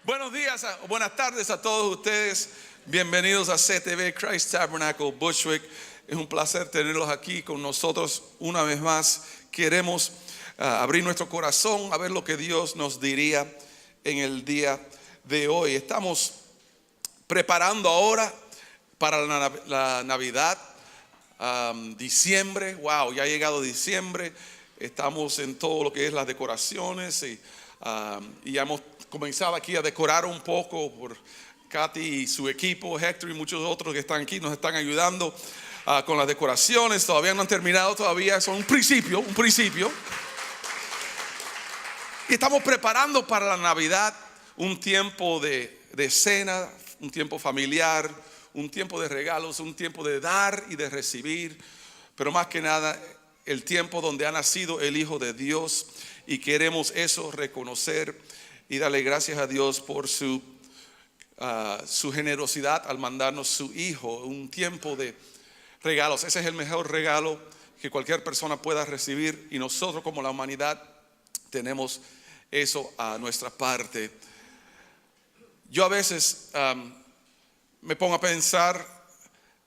Buenos días, buenas tardes a todos ustedes. Bienvenidos a CTV Christ Tabernacle Bushwick. Es un placer tenerlos aquí con nosotros una vez más. Queremos abrir nuestro corazón a ver lo que Dios nos diría en el día de hoy. Estamos preparando ahora para la Navidad, diciembre. Wow, ya ha llegado diciembre. Estamos en todo lo que es las decoraciones y ya hemos comenzado aquí a decorar un poco por Katy y su equipo, Héctor y muchos otros que están aquí, nos están ayudando con las decoraciones. Todavía no han terminado, todavía son un principio. Y estamos preparando para la Navidad un tiempo de cena, un tiempo familiar, un tiempo de regalos, un tiempo de dar y de recibir, pero más que nada el tiempo donde ha nacido el Hijo de Dios, y queremos eso reconocer y darle gracias a Dios por su generosidad al mandarnos su Hijo. Un tiempo de regalos. Ese es el mejor regalo que cualquier persona pueda recibir, y nosotros como la humanidad tenemos eso a nuestra parte. Yo a veces me pongo a pensar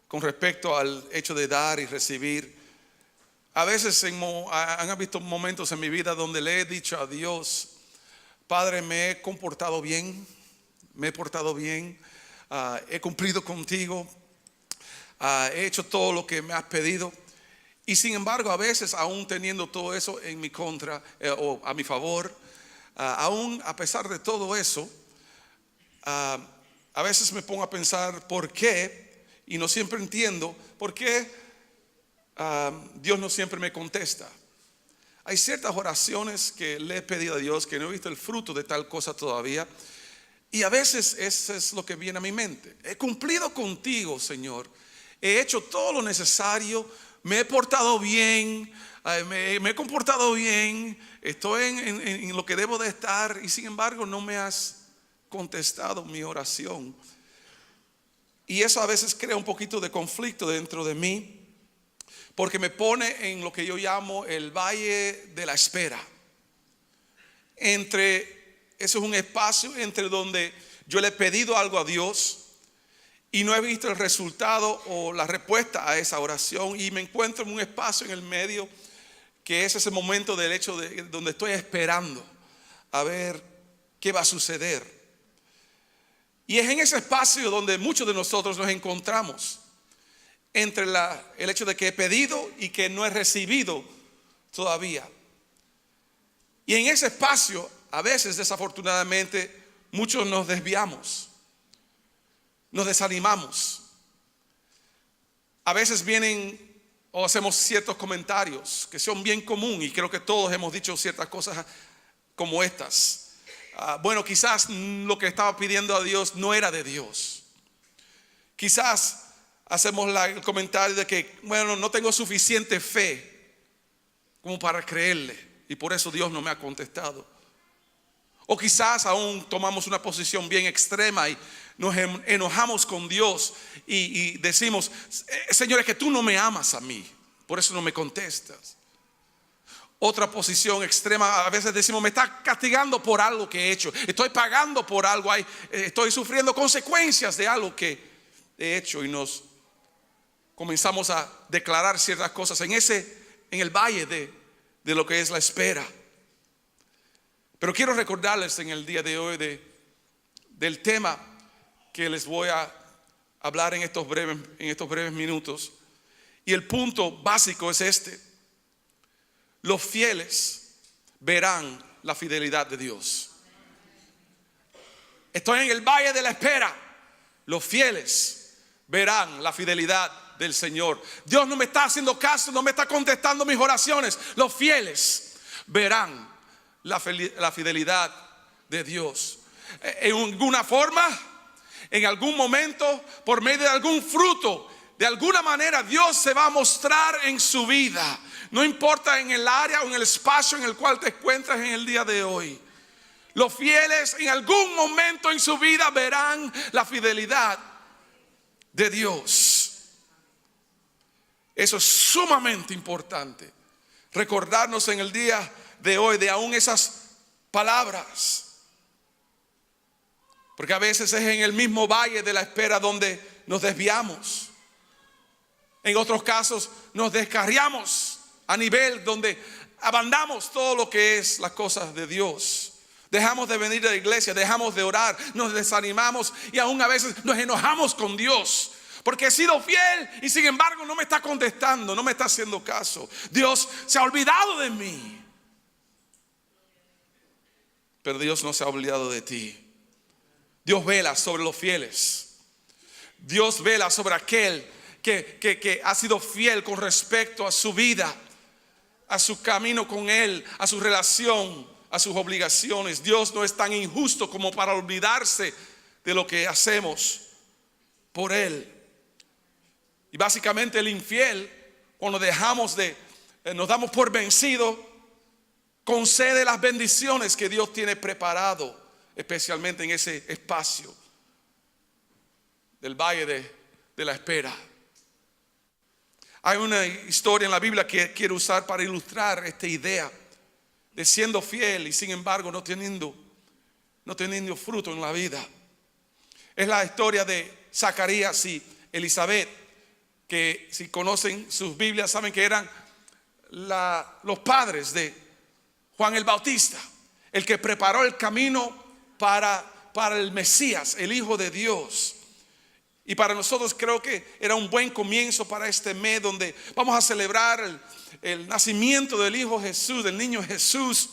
con respecto al hecho de dar y recibir. A veces han habido momentos en mi vida donde le he dicho a Dios: Padre, me he comportado bien, me he portado bien, he cumplido contigo, he hecho todo lo que me has pedido. Y sin embargo, a veces, aún teniendo todo eso en mi contra o a mi favor, aún a pesar de todo eso, a veces me pongo a pensar por qué, y no siempre entiendo por qué Dios no siempre me contesta. Hay ciertas oraciones que le he pedido a Dios que no he visto el fruto de tal cosa todavía, y a veces eso es lo que viene a mi mente. He cumplido contigo, Señor, he hecho todo lo necesario, me he portado bien, me he comportado bien, estoy en lo que debo de estar, y sin embargo no me has contestado mi oración. Y eso a veces crea un poquito de conflicto dentro de mí, porque me pone en lo que yo llamo el valle de la espera. Eso es un espacio entre donde yo le he pedido algo a Dios y no he visto el resultado o la respuesta a esa oración, y me encuentro en un espacio en el medio que es ese momento del hecho de donde estoy esperando a ver qué va a suceder. Y es en ese espacio donde muchos de nosotros nos encontramos, entre el hecho de que he pedido y que no he recibido todavía. Y en ese espacio, a veces desafortunadamente, muchos nos desviamos, nos desanimamos. A veces vienen o hacemos ciertos comentarios que son bien comunes, y creo que todos hemos dicho ciertas cosas como estas. Bueno, quizás lo que estaba pidiendo a Dios no era de Dios. Quizás hacemos el comentario de que, bueno, no tengo suficiente fe como para creerle, y por eso Dios no me ha contestado. O quizás aún tomamos una posición bien extrema y nos enojamos con Dios y decimos: Señor, es que tú no me amas a mí, por eso no me contestas. Otra posición extrema, a veces decimos: me está castigando por algo que he hecho, estoy pagando por algo, estoy sufriendo consecuencias de algo que he hecho, y nos comenzamos a declarar ciertas cosas en el valle de lo que es la espera. Pero quiero recordarles en el día de hoy del tema que les voy a hablar en estos breves minutos. Y el punto básico es este: los fieles verán la fidelidad de Dios. Estoy en el valle de la espera. Los fieles verán la fidelidad del Señor. Dios no me está haciendo caso, no me está contestando mis oraciones. Los fieles verán la fidelidad de Dios. En alguna forma, en algún momento, por medio de algún fruto, de alguna manera Dios se va a mostrar en su vida. No importa en el área o en el espacio en el cual te encuentras en el día de hoy. Los fieles en algún momento en su vida verán la fidelidad de Dios. Eso es sumamente importante, recordarnos en el día de hoy de aún esas palabras. Porque a veces es en el mismo valle de la espera donde nos desviamos. En otros casos nos descarriamos a nivel donde abandonamos todo lo que es las cosas de Dios. Dejamos de venir a la iglesia, dejamos de orar, nos desanimamos y aún a veces nos enojamos con Dios. Porque he sido fiel y sin embargo no me está contestando, no me está haciendo caso. Dios se ha olvidado de mí. Pero Dios no se ha olvidado de ti. Dios vela sobre los fieles. Dios vela sobre aquel que ha sido fiel con respecto a su vida, a su camino con Él, a su relación, a sus obligaciones. Dios no es tan injusto como para olvidarse de lo que hacemos por Él. Y básicamente el infiel, cuando nos damos por vencido, concede las bendiciones que Dios tiene preparado, especialmente en ese espacio del valle de la espera. Hay una historia en la Biblia que quiero usar para ilustrar esta idea de siendo fiel y sin embargo no teniendo fruto en la vida. Es la historia de Zacarías y Elizabeth, que si conocen sus Biblias saben que eran los padres de Juan el Bautista, el que preparó el camino para el Mesías, el Hijo de Dios. Y para nosotros creo que era un buen comienzo para este mes donde vamos a celebrar el nacimiento del Hijo Jesús, del niño Jesús.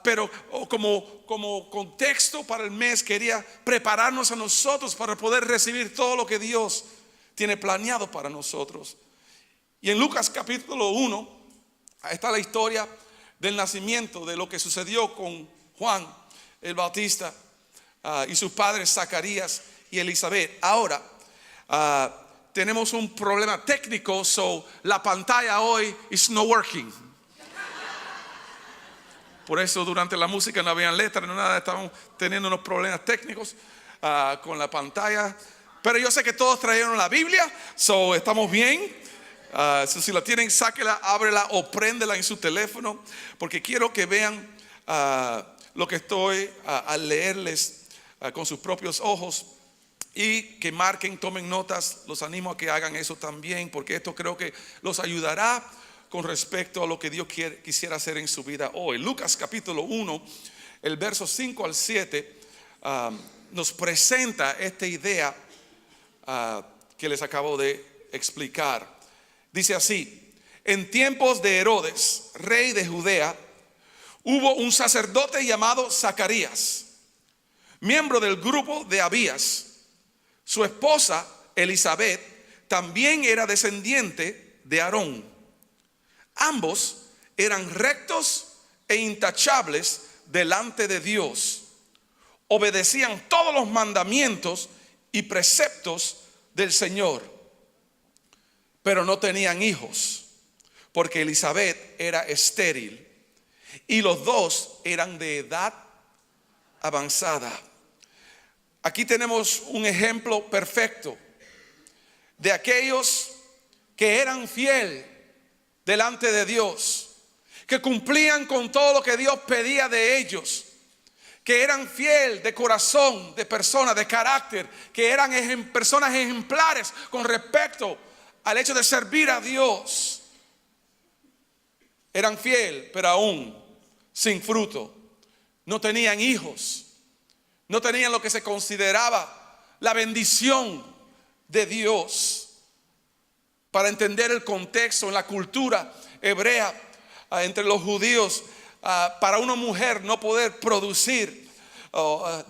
Pero como contexto para el mes quería prepararnos a nosotros para poder recibir todo lo que Dios tiene planeado para nosotros. Y en Lucas capítulo 1 está la historia del nacimiento, de lo que sucedió con Juan el Bautista y sus padres Zacarías y Elizabeth. Ahora tenemos un problema técnico, so la pantalla hoy is not working. Por eso durante la música no había letras, no nada, estábamos teniendo unos problemas técnicos con la pantalla. Pero yo sé que todos trajeron la Biblia, so estamos bien. Si la tienen, sáquela, ábrela o préndela en su teléfono, porque quiero que vean lo que estoy a leerles con sus propios ojos. Y que marquen, tomen notas. Los animo a que hagan eso también, porque esto creo que los ayudará con respecto a lo que Dios quisiera hacer en su vida hoy. Lucas capítulo 1, el verso 5 al 7 nos presenta esta idea que les acabo de explicar. Dice así: en tiempos de Herodes, rey de Judea, hubo un sacerdote llamado Zacarías, miembro del grupo de Abías. Su esposa Elizabeth también era descendiente de Aarón. Ambos eran rectos e intachables delante de Dios. Obedecían todos los mandamientos y preceptos del Señor, pero no tenían hijos, porque Elizabeth era estéril y los dos eran de edad avanzada. Aquí tenemos un ejemplo perfecto de aquellos que eran fieles delante de Dios, que cumplían con todo lo que Dios pedía de ellos, que eran fieles de corazón, de persona, de carácter, que eran personas ejemplares con respecto al hecho de servir a Dios. Eran fieles, pero aún sin fruto. No tenían hijos. No tenían lo que se consideraba la bendición de Dios. Para entender el contexto en la cultura hebrea entre los judíos, para una mujer no poder producir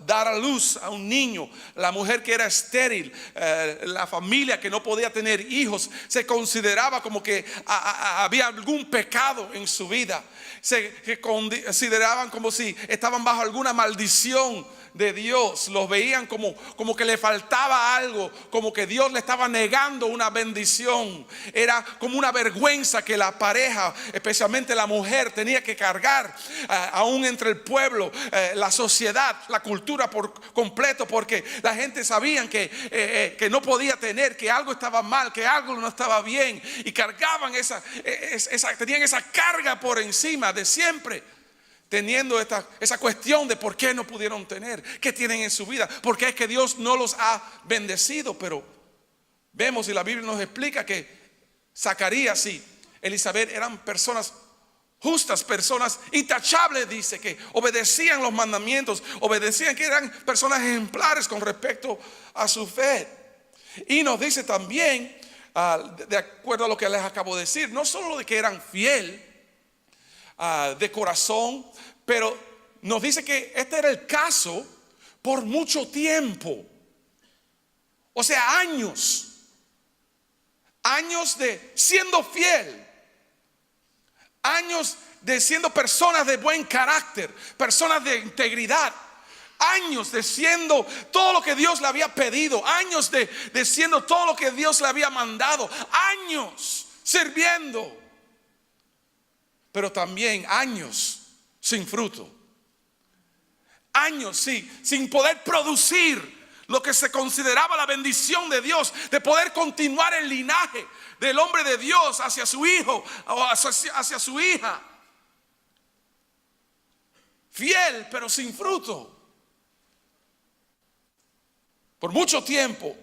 dar a luz a un niño, la mujer que era estéril, la familia que no podía tener hijos, se consideraba como que había algún pecado en su vida. Se consideraban como si estaban bajo alguna maldición de Dios. Los veían como que le faltaba algo, como que Dios le estaba negando una bendición. Era como una vergüenza que la pareja, especialmente la mujer, tenía que cargar aún entre el pueblo, la sociedad, la cultura por completo, porque la gente sabían que no podía tener, que algo estaba mal, que algo no estaba bien, y cargaban tenían esa carga por encima de siempre teniendo esa cuestión de por qué no pudieron tener, qué tienen en su vida, porque es que Dios no los ha bendecido. Pero vemos y la Biblia nos explica que Zacarías y Elizabeth eran personas justas, personas intachables, dice, que obedecían los mandamientos, obedecían, que eran personas ejemplares con respecto a su fe. Y nos dice también, de acuerdo a lo que les acabo de decir, no solo de que eran fiel de corazón, pero nos dice que este era el caso por mucho tiempo. O sea, años de siendo fiel, años de siendo personas de buen carácter, personas de integridad, años de siendo todo lo que Dios le había pedido, años de siendo todo lo que Dios le había mandado, años sirviendo, pero también años sin fruto, años sin poder producir lo que se consideraba la bendición de Dios, de poder continuar el linaje del hombre de Dios hacia su hijo o hacia su hija. Fiel pero sin fruto. Por mucho tiempo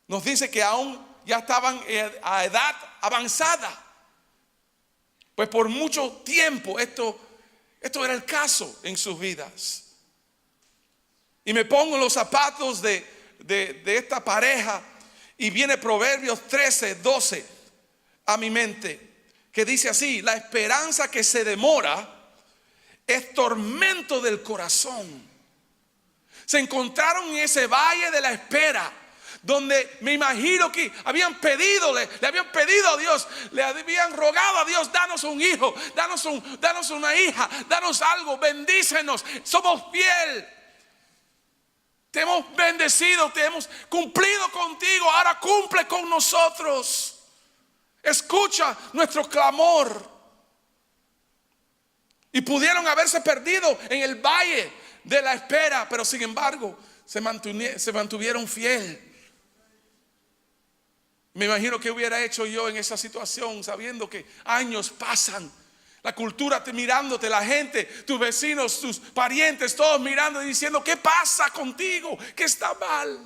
nos dice que aún ya estaban a edad avanzada. Pues por mucho tiempo esto era el caso en sus vidas. Y me pongo en los zapatos de esta pareja y viene Proverbios 13:12 a mi mente, que dice así: la esperanza que se demora es tormento del corazón. Se encontraron en ese valle de la espera, donde me imagino que le habían pedido a Dios, le habían rogado a Dios: danos un hijo, danos una hija, danos algo, bendícenos, somos fiel, te hemos bendecido, te hemos cumplido contigo, ahora cumple con nosotros, escucha nuestro clamor. Y pudieron haberse perdido en el valle de la espera, pero sin embargo se mantuvieron fiel. Me imagino que hubiera hecho yo en esa situación, sabiendo que años pasan, la cultura mirándote, la gente, tus vecinos, tus parientes, todos mirando y diciendo: ¿qué pasa contigo? ¿Qué está mal?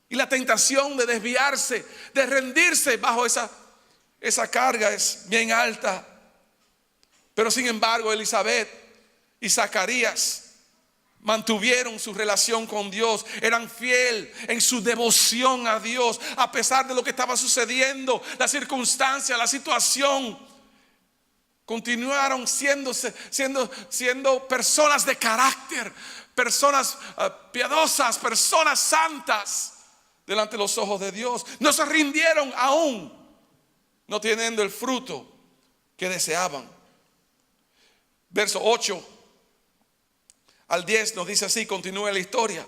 Y la tentación de desviarse, de rendirse bajo esa carga es bien alta. Pero sin embargo, Elizabeth y Zacarías mantuvieron su relación con Dios, eran fiel en su devoción a Dios, a pesar de lo que estaba sucediendo, la circunstancia, la situación. Continuaron siendo personas de carácter, personas piadosas, personas santas delante de los ojos de Dios. No se rindieron aún, no teniendo el fruto que deseaban. Verso 8 al 10 nos dice así, continúa la historia.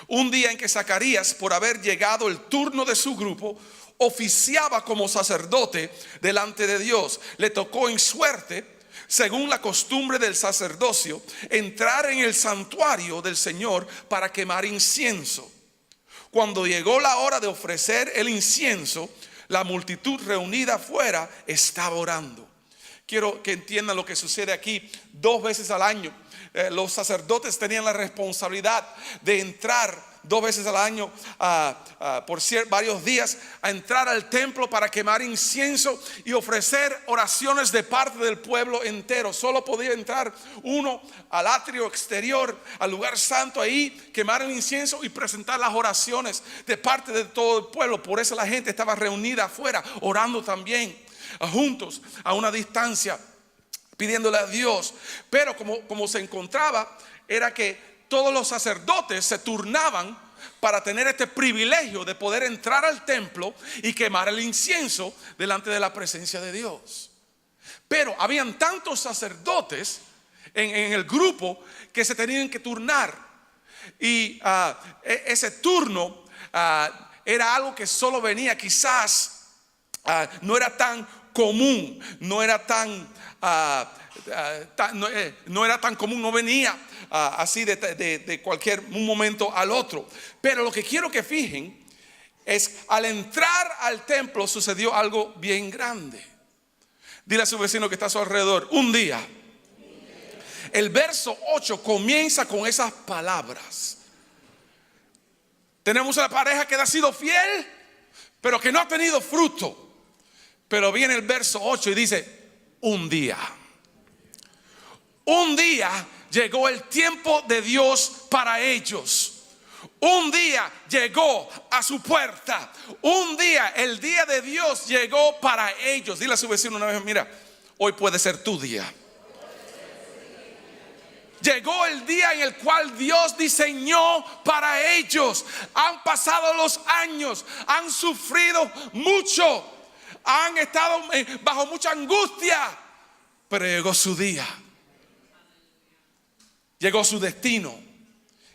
Un día en que Zacarías, por haber llegado el turno de su grupo, oficiaba como sacerdote delante de Dios, le tocó en suerte, según la costumbre del sacerdocio, entrar en el santuario del Señor para quemar incienso. Cuando llegó la hora de ofrecer el incienso, la multitud reunida afuera estaba orando. Quiero que entiendan lo que sucede aquí. 2 veces al año los sacerdotes tenían la responsabilidad de entrar 2 veces al año por varios días, a entrar al templo para quemar incienso y ofrecer oraciones de parte del pueblo entero. Solo podía entrar uno al atrio exterior, al lugar santo, ahí quemar el incienso y presentar las oraciones de parte de todo el pueblo. Por eso la gente estaba reunida afuera, orando también, juntos, a una distancia, pidiéndole a Dios. Pero como se encontraba, era que todos los sacerdotes se turnaban para tener este privilegio de poder entrar al templo y quemar el incienso delante de la presencia de Dios. Pero habían tantos sacerdotes en el grupo que se tenían que turnar. Y ese turno era algo que solo venía, quizás no era tan común, no era tan común, no venía así de cualquier un momento al otro. Pero lo que quiero que fijen es, al entrar al templo sucedió algo bien grande. Dile a su vecino que está a su alrededor, un día. El verso 8 comienza con esas palabras. Tenemos una pareja que ha sido fiel, pero que no ha tenido fruto. Pero viene el verso 8 y dice, un día. Un día llegó el tiempo de Dios para ellos. Un día llegó a su puerta. Un día, el día de Dios llegó para ellos. Dile a su vecino una vez, mira, hoy puede ser tu día. Llegó el día en el cual Dios diseñó para ellos. Han pasado los años, han sufrido mucho, han estado bajo mucha angustia, pero llegó su día. Llegó su destino.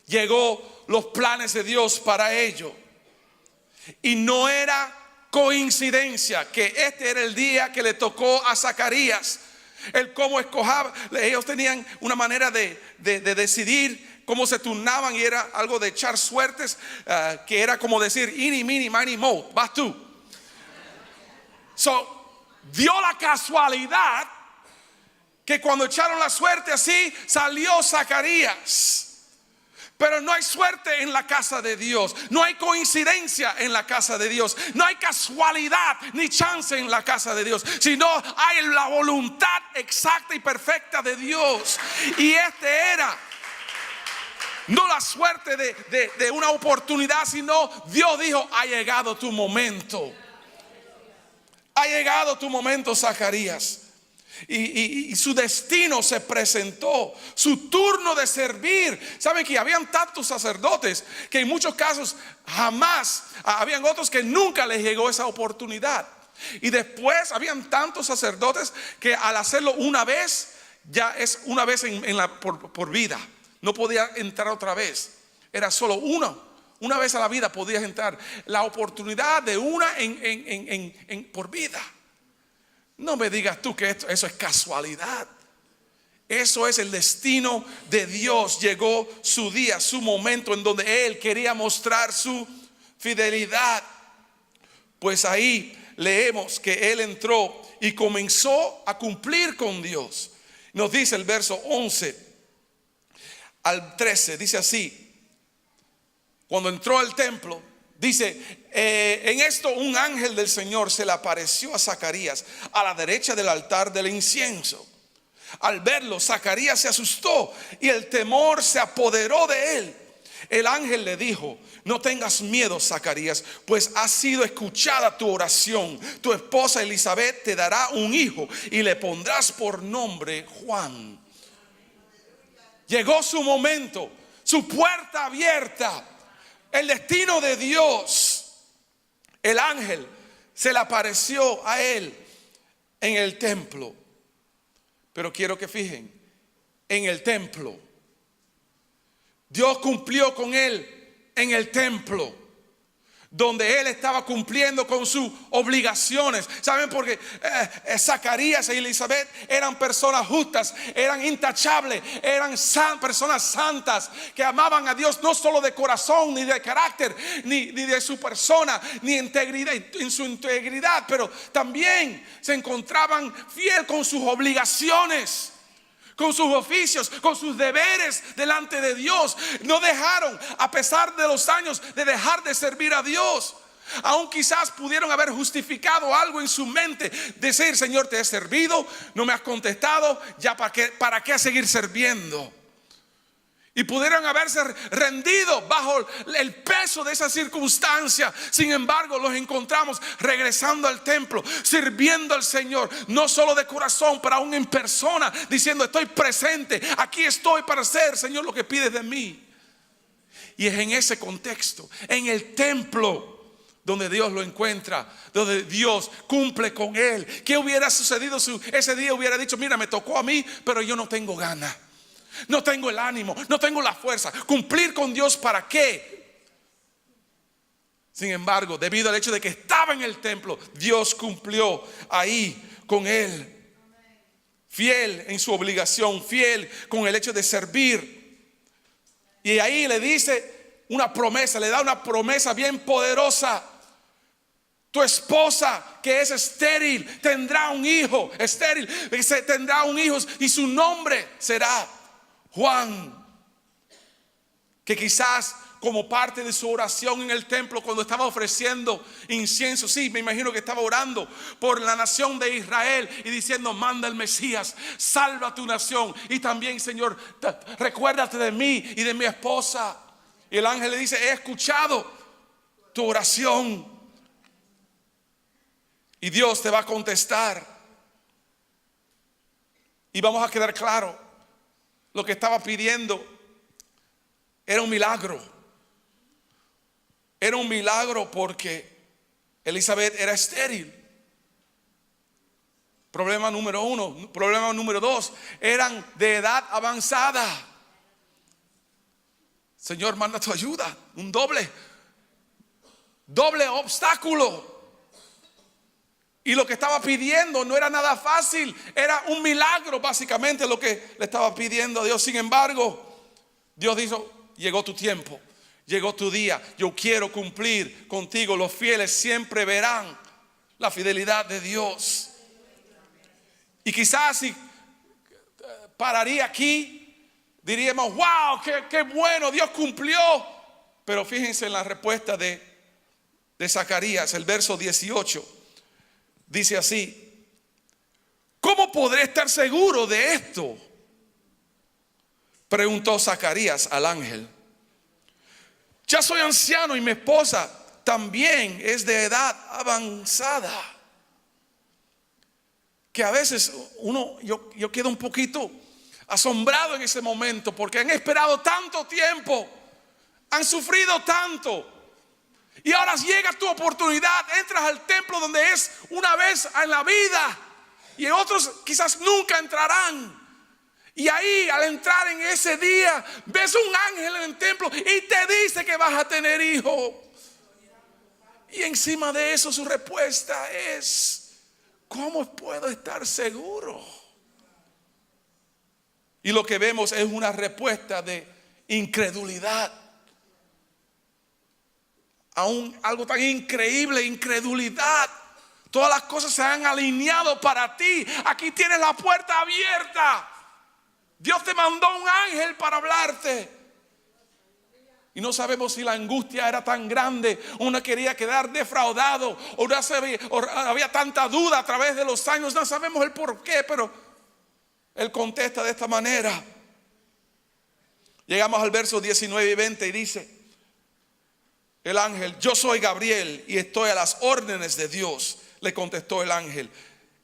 Llegó los planes de Dios para ellos. Y no era coincidencia que este era el día que le tocó a Zacarías. El cómo escojaba. Ellos tenían una manera de decidir cómo se turnaban, y era algo de echar suertes, que era como decir ini, mini, mini, mo, vas tú. Dio la casualidad que cuando echaron la suerte así, salió Zacarías. Pero no hay suerte en la casa de Dios. No hay coincidencia en la casa de Dios. No hay casualidad ni chance en la casa de Dios, sino hay la voluntad exacta y perfecta de Dios. Y este era no la suerte de una oportunidad, sino Dios dijo, ha llegado tu momento. Ha llegado tu momento, Zacarías. Y su destino se presentó, su turno de servir. Saben que habían tantos sacerdotes que en muchos casos jamás, habían otros que nunca les llegó esa oportunidad. Y después habían tantos sacerdotes que al hacerlo una vez, ya es una vez por vida. No podía entrar otra vez. Era solo una vez a la vida podías entrar. La oportunidad de una por vida. No me digas tú que eso es casualidad. Eso es el destino de Dios. Llegó su día, su momento en donde Él quería mostrar su fidelidad. Pues ahí leemos que Él entró y comenzó a cumplir con Dios. Nos dice el verso 11 al 13, dice así: cuando entró al templo, dice, en esto un ángel del Señor se le apareció a Zacarías a la derecha del altar del incienso. Al verlo, Zacarías se asustó y el temor se apoderó de él. El ángel le dijo: no tengas miedo, Zacarías, pues ha sido escuchada tu oración. Tu esposa Elizabeth te dará un hijo y le pondrás por nombre Juan. Llegó su momento, su puerta abierta. El destino de Dios. El ángel se le apareció a él en el templo. Pero quiero que fijen, en el templo. Dios cumplió con él en el templo, donde él estaba cumpliendo con sus obligaciones. ¿Saben por qué? Zacarías y Elizabeth eran personas justas, eran intachables, eran personas santas que amaban a Dios no solo de corazón, ni de carácter, ni de su persona, ni integridad, en su integridad, pero también se encontraban fiel con sus obligaciones, con sus oficios, con sus deberes delante de Dios. No dejaron, a pesar de los años, de dejar de servir a Dios. Aún quizás pudieron haber justificado algo en su mente, decir: Señor, te he servido, no me has contestado, ya para qué seguir sirviendo. Y pudieron haberse rendido bajo el peso de esa circunstancia. Sin embargo, los encontramos regresando al templo, sirviendo al Señor, no solo de corazón, pero aún en persona, diciendo: estoy presente, aquí estoy para hacer, Señor, lo que pides de mí. Y es en ese contexto, en el templo, donde Dios lo encuentra, donde Dios cumple con él. ¿Qué hubiera sucedido si ese día hubiera dicho: mira, me tocó a mí, pero yo no tengo ganas, no tengo el ánimo, no tengo la fuerza? ¿Cumplir con Dios para qué? Sin embargo, debido al hecho de que estaba en el templo, Dios cumplió ahí con él. Fiel en su obligación, fiel con el hecho de servir. Y ahí le dice una promesa, le da una promesa bien poderosa. Tu esposa que es estéril tendrá un hijo estéril, tendrá un hijo y su nombre será Juan. Que quizás como parte de su oración en el templo, cuando estaba ofreciendo incienso, sí, me imagino que estaba orando por la nación de Israel y diciendo: manda el Mesías, salva tu nación. Y también, Señor, recuérdate de mí y de mi esposa. Y el ángel le dice: he escuchado tu oración y Dios te va a contestar. Y vamos a quedar claro, lo que estaba pidiendo era un milagro. Era un milagro porque Elizabeth era estéril. Problema número uno. Problema número dos, eran de edad avanzada. Señor, manda tu ayuda. Un doble obstáculo. Y lo que estaba pidiendo no era nada fácil, era un milagro básicamente lo que le estaba pidiendo a Dios. Sin embargo, Dios dijo: llegó tu tiempo, llegó tu día, yo quiero cumplir contigo. Los fieles siempre verán la fidelidad de Dios. Y quizás si pararía aquí, diríamos: wow, qué bueno, Dios cumplió. Pero fíjense en la respuesta de Zacarías, el verso 18. Dice así: ¿cómo podré estar seguro de esto?, preguntó Zacarías al ángel. Ya soy anciano y mi esposa también es de edad avanzada. Que a veces yo quedo un poquito asombrado en ese momento, porque han esperado tanto tiempo, han sufrido tanto, y ahora llega tu oportunidad. Entras al templo donde es una vez en la vida, y otros quizás nunca entrarán. Y ahí, al entrar en ese día, ves un ángel en el templo y te dice que vas a tener hijo. Y encima de eso su respuesta es: ¿cómo puedo estar seguro? Y lo que vemos es una respuesta de incredulidad. Aún algo tan increíble, incredulidad. Todas las cosas se han alineado para ti. Aquí tienes la puerta abierta. Dios te mandó un ángel para hablarte. Y no sabemos si la angustia era tan grande, uno quería quedar defraudado, o había tanta duda a través de los años. No sabemos el por qué, pero él contesta de esta manera. Llegamos al verso 19 y 20 y dice el ángel: yo soy Gabriel y estoy a las órdenes de Dios. Le contestó el ángel: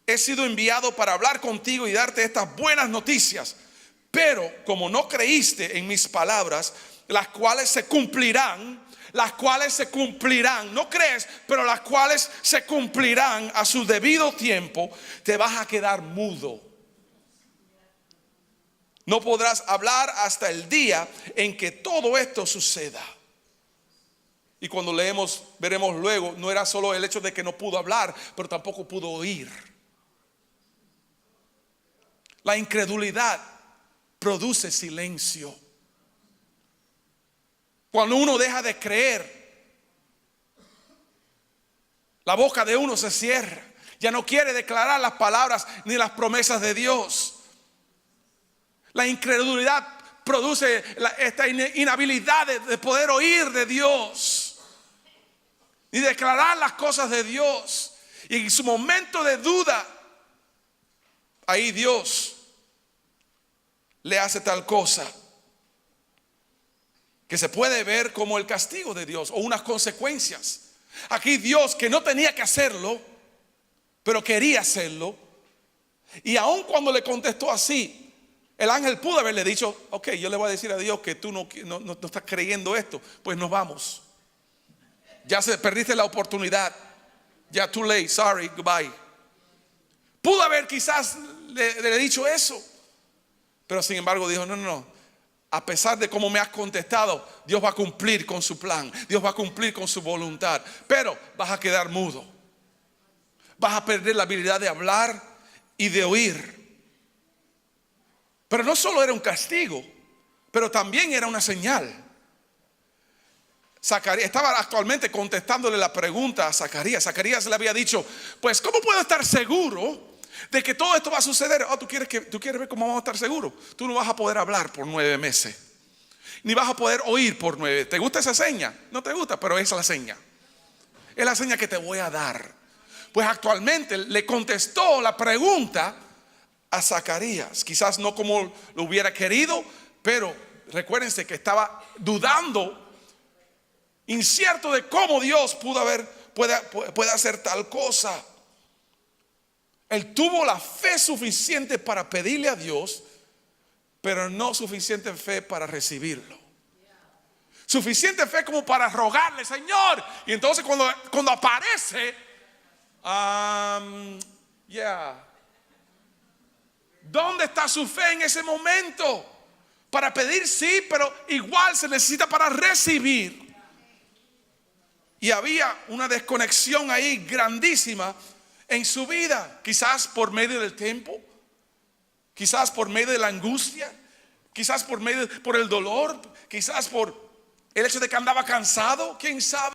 he sido enviado para hablar contigo y darte estas buenas noticias. Pero como no creíste en mis palabras, las cuales se cumplirán, no crees, pero las cuales se cumplirán a su debido tiempo, te vas a quedar mudo. No podrás hablar hasta el día en que todo esto suceda. Y cuando leemos, veremos luego, no era solo el hecho de que no pudo hablar, pero tampoco pudo oír. La incredulidad produce silencio. Cuando uno deja de creer, la boca de uno se cierra. Ya no quiere declarar las palabras ni las promesas de Dios. La incredulidad produce esta inhabilidad de poder oír de Dios y declarar las cosas de Dios. Y en su momento de duda, ahí Dios le hace tal cosa que se puede ver como el castigo de Dios o unas consecuencias. Aquí Dios, que no tenía que hacerlo, pero quería hacerlo, y aun cuando le contestó así, el ángel pudo haberle dicho: ok, yo le voy a decir a Dios que tú no estás creyendo esto, pues nos vamos. Ya perdiste la oportunidad. Ya too late, sorry, goodbye. Pudo haber quizás le dicho eso, pero sin embargo dijo: no. A pesar de cómo me has contestado, Dios va a cumplir con su plan. Dios va a cumplir con su voluntad. Pero vas a quedar mudo. Vas a perder la habilidad de hablar y de oír. Pero no solo era un castigo, pero también era una señal. Zacarías estaba actualmente contestándole la pregunta a Zacarías. Zacarías le había dicho, pues ¿cómo puedo estar seguro de que todo esto va a suceder? ¿Tú quieres ver cómo vamos a estar seguros? Tú no vas a poder hablar por 9 meses, ni vas a poder oír por 9. ¿Te gusta esa seña? No te gusta, pero esa es la seña. Es la seña que te voy a dar. Pues actualmente le contestó la pregunta a Zacarías. Quizás no como lo hubiera querido, pero recuérdense que estaba dudando, incierto de cómo Dios puede hacer tal cosa. Él tuvo la fe suficiente para pedirle a Dios, pero no suficiente fe para recibirlo. Suficiente fe como para rogarle, Señor. Y entonces cuando aparece, ¿dónde está su fe en ese momento? Para pedir sí, pero igual se necesita para recibir. Y había una desconexión ahí grandísima en su vida. Quizás por medio del tiempo, quizás por medio de la angustia, quizás por el dolor, quizás por el hecho de que andaba cansado, quién sabe.